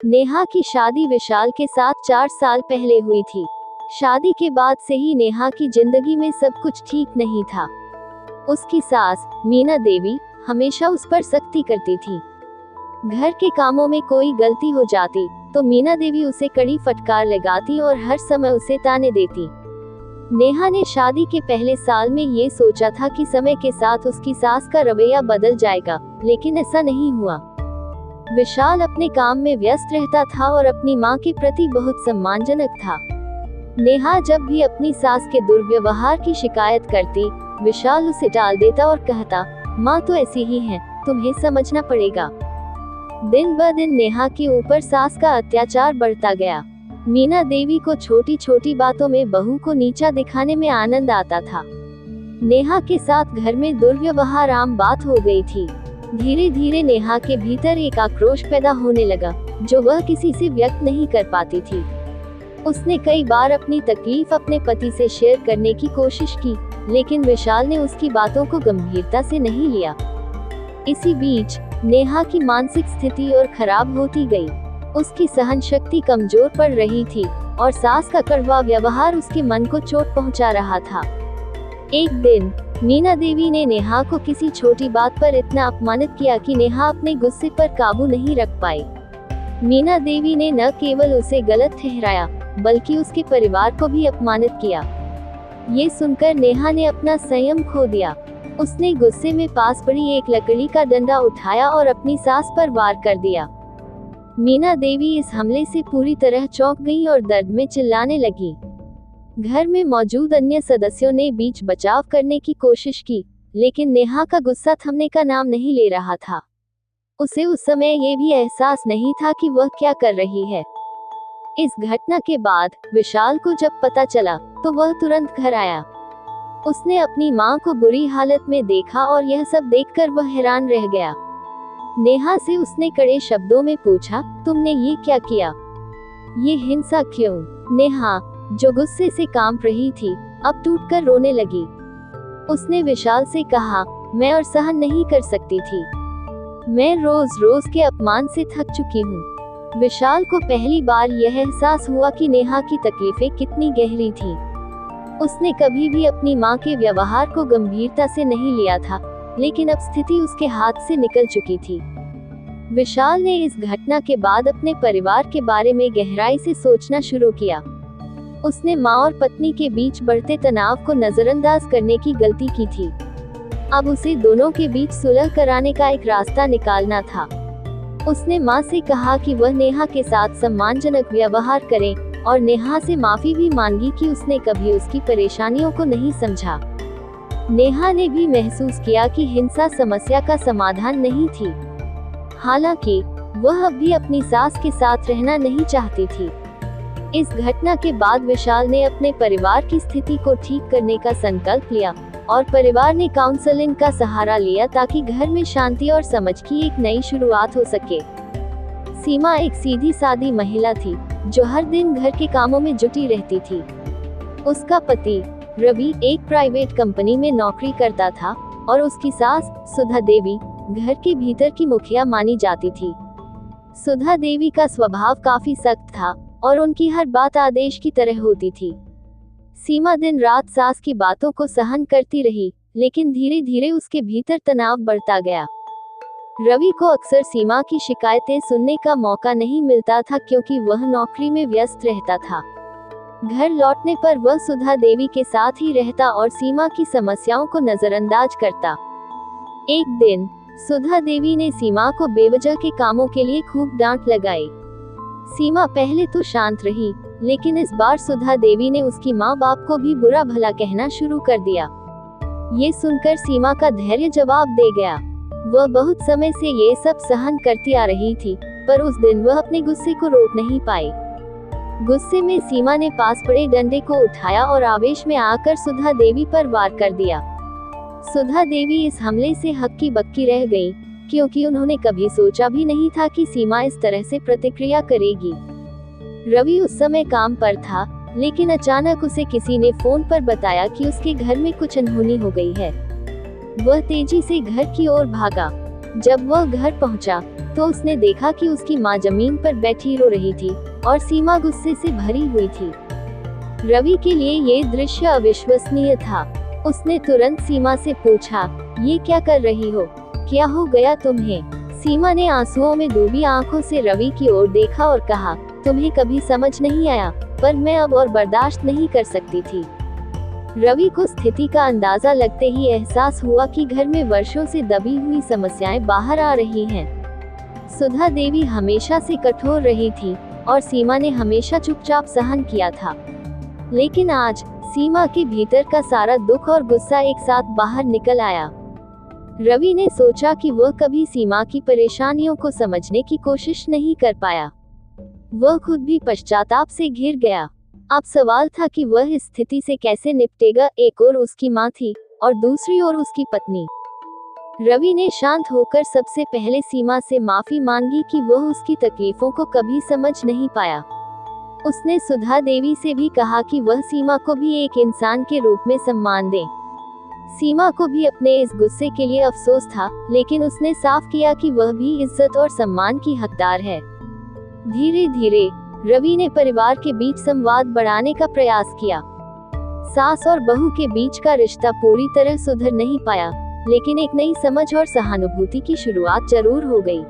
नेहा की शादी विशाल के साथ 4 साल पहले हुई थी। शादी के बाद से ही नेहा की जिंदगी में सब कुछ ठीक नहीं था। उसकी सास मीना देवी हमेशा उस पर सख्ती करती थी। घर के कामों में कोई गलती हो जाती तो मीना देवी उसे कड़ी फटकार लगाती और हर समय उसे ताने देती। नेहा ने शादी के पहले साल में ये सोचा था कि समय के साथ उसकी सास का रवैया बदल जाएगा, लेकिन ऐसा नहीं हुआ। विशाल अपने काम में व्यस्त रहता था और अपनी मां के प्रति बहुत सम्मानजनक था। नेहा जब भी अपनी सास के दुर्व्यवहार की शिकायत करती, विशाल उसे टाल देता और कहता, मां तो ऐसी ही है, तुम्हें समझना पड़ेगा। दिन ब दिन नेहा के ऊपर सास का अत्याचार बढ़ता गया। मीना देवी को छोटी छोटी बातों में बहू को नीचा दिखाने में आनंद आता था। नेहा के साथ घर में दुर्व्यवहार आम बात हो गई थी। धीरे धीरे नेहा के भीतर एक आक्रोश पैदा होने लगा, जो वह किसी से व्यक्त नहीं कर पाती थी। उसने कई बार अपनी तकलीफ अपने पति से शेयर करने की कोशिश की, लेकिन विशाल ने उसकी बातों को गंभीरता से नहीं लिया। इसी बीच नेहा की मानसिक स्थिति और खराब होती गई। उसकी सहन शक्ति कमजोर पड़ रही थी और सास का कड़वा व्यवहार उसके मन को चोट पहुंचा रहा था। एक दिन मीना देवी ने नेहा को किसी छोटी बात पर इतना अपमानित किया कि नेहा अपने गुस्से पर काबू नहीं रख पाई। मीना देवी ने न केवल उसे गलत ठहराया, बल्कि उसके परिवार को भी अपमानित किया। ये सुनकर नेहा ने अपना संयम खो दिया। उसने गुस्से में पास पड़ी एक लकड़ी का डंडा उठाया और अपनी सास पर वार कर दिया। मीना देवी इस हमले से पूरी तरह चौंक गई और दर्द में चिल्लाने लगी। घर में मौजूद अन्य सदस्यों ने बीच बचाव करने की कोशिश की, लेकिन नेहा का गुस्सा थमने का नाम नहीं ले रहा था। उसे उस समय ये भी एहसास नहीं था कि वह क्या कर रही है। इस घटना के बाद विशाल को जब पता चला तो वह तुरंत घर आया। उसने अपनी मां को बुरी हालत में देखा और यह सब देखकर वह हैरान रह गया। नेहा से उसने कड़े शब्दों में पूछा, तुमने ये क्या किया? ये हिंसा क्यों? नेहा, जो गुस्से से कांप रही थी, अब टूटकर रोने लगी। उसने विशाल से कहा, मैं और सहन नहीं कर सकती थी। मैं रोज रोज के अपमान से थक चुकी हूँ। विशाल को पहली बार यह एहसास हुआ कि नेहा की तकलीफें कितनी गहरी थीं। उसने कभी भी अपनी मां के व्यवहार को गंभीरता से नहीं लिया था, लेकिन अब स्थिति उसके हाथ से निकल चुकी थी। विशाल ने इस घटना के बाद अपने परिवार के बारे में गहराई से सोचना शुरू किया। उसने मां और पत्नी के बीच बढ़ते तनाव को नजरअंदाज करने की गलती की थी। अब उसे दोनों के बीच सुलह कराने का एक रास्ता निकालना था। उसने मां से कहा कि वह नेहा के साथ सम्मानजनक व्यवहार करे और नेहा से माफी भी मांगी कि उसने कभी उसकी परेशानियों को नहीं समझा। नेहा ने भी महसूस किया कि हिंसा समस्या का समाधान नहीं थी। हालांकि वह अब भी अपनी सास के साथ रहना नहीं चाहती थी। इस घटना के बाद विशाल ने अपने परिवार की स्थिति को ठीक करने का संकल्प लिया और परिवार ने काउंसलिंग का सहारा लिया ताकि घर में शांति और समझ की एक नई शुरुआत हो सके। सीमा एक सीधी सादी महिला थी, जो हर दिन घर के कामों में जुटी रहती थी। उसका पति रवि एक प्राइवेट कंपनी में नौकरी करता था और उसकी सास सुधा देवी घर के भीतर की मुखिया मानी जाती थी। सुधा देवी का स्वभाव काफी सख्त था और उनकी हर बात आदेश की तरह होती थी। सीमा दिन रात सास की बातों को सहन करती रही, लेकिन धीरे धीरे उसके भीतर तनाव बढ़ता गया। रवि को अक्सर सीमा की शिकायतें सुनने का मौका नहीं मिलता था, क्योंकि वह नौकरी में व्यस्त रहता था। घर लौटने पर वह सुधा देवी के साथ ही रहता और सीमा की समस्याओं को नजरअंदाज करता। एक दिन सुधा देवी ने सीमा को बेवजह के कामों के लिए खूब डांट लगाई। सीमा पहले तो शांत रही, लेकिन इस बार सुधा देवी ने उसकी माँ बाप को भी बुरा भला कहना शुरू कर दिया। ये सुनकर सीमा का धैर्य जवाब दे गया। वह बहुत समय से ये सब सहन करती आ रही थी, पर उस दिन वह अपने गुस्से को रोक नहीं पाई। गुस्से में सीमा ने पास पड़े डंडे को उठाया और आवेश में आकर सुधा देवी पर वार कर दिया। सुधा देवी इस हमले से हक्की बक्की रह गई, क्योंकि उन्होंने कभी सोचा भी नहीं था कि सीमा इस तरह से प्रतिक्रिया करेगी। रवि उस समय काम पर था, लेकिन अचानक उसे किसी ने फोन पर बताया कि उसके घर में कुछ अनहोनी हो गई है। वह तेजी से घर की ओर भागा। जब वह घर पहुंचा, तो उसने देखा कि उसकी माँ जमीन पर बैठी रो रही थी और सीमा गुस्से से भरी हुई थी। रवि के लिए ये दृश्य अविश्वसनीय था। उसने तुरंत सीमा से पूछा, ये क्या कर रही हो? क्या हो गया तुम्हें? सीमा ने आंसुओं में डूबी आंखों से रवि की ओर देखा और कहा, तुम्हें कभी समझ नहीं आया, पर मैं अब और बर्दाश्त नहीं कर सकती थी। रवि को स्थिति का अंदाजा लगते ही एहसास हुआ कि घर में वर्षों से दबी हुई समस्याएं बाहर आ रही हैं। सुधा देवी हमेशा से कठोर रही थी और सीमा ने हमेशा चुपचाप सहन किया था। लेकिन आज सीमा के भीतर का सारा दुख और गुस्सा एक साथ बाहर निकल आया। रवि ने सोचा कि वह कभी सीमा की परेशानियों को समझने की कोशिश नहीं कर पाया। वह खुद भी पश्चाताप से घिर गया। अब सवाल था कि वह इस स्थिति से कैसे निपटेगा। एक ओर उसकी माँ थी और दूसरी ओर उसकी पत्नी। रवि ने शांत होकर सबसे पहले सीमा से माफी मांगी कि वह उसकी तकलीफों को कभी समझ नहीं पाया। उसने सुधा देवी से भी कहा कि वह सीमा को भी एक इंसान के रूप में सम्मान दे। सीमा को भी अपने इस गुस्से के लिए अफसोस था, लेकिन उसने साफ किया कि वह भी इज्जत और सम्मान की हकदार है। धीरे धीरे रवि ने परिवार के बीच संवाद बढ़ाने का प्रयास किया। सास और बहू के बीच का रिश्ता पूरी तरह सुधर नहीं पाया, लेकिन एक नई समझ और सहानुभूति की शुरुआत जरूर हो गई।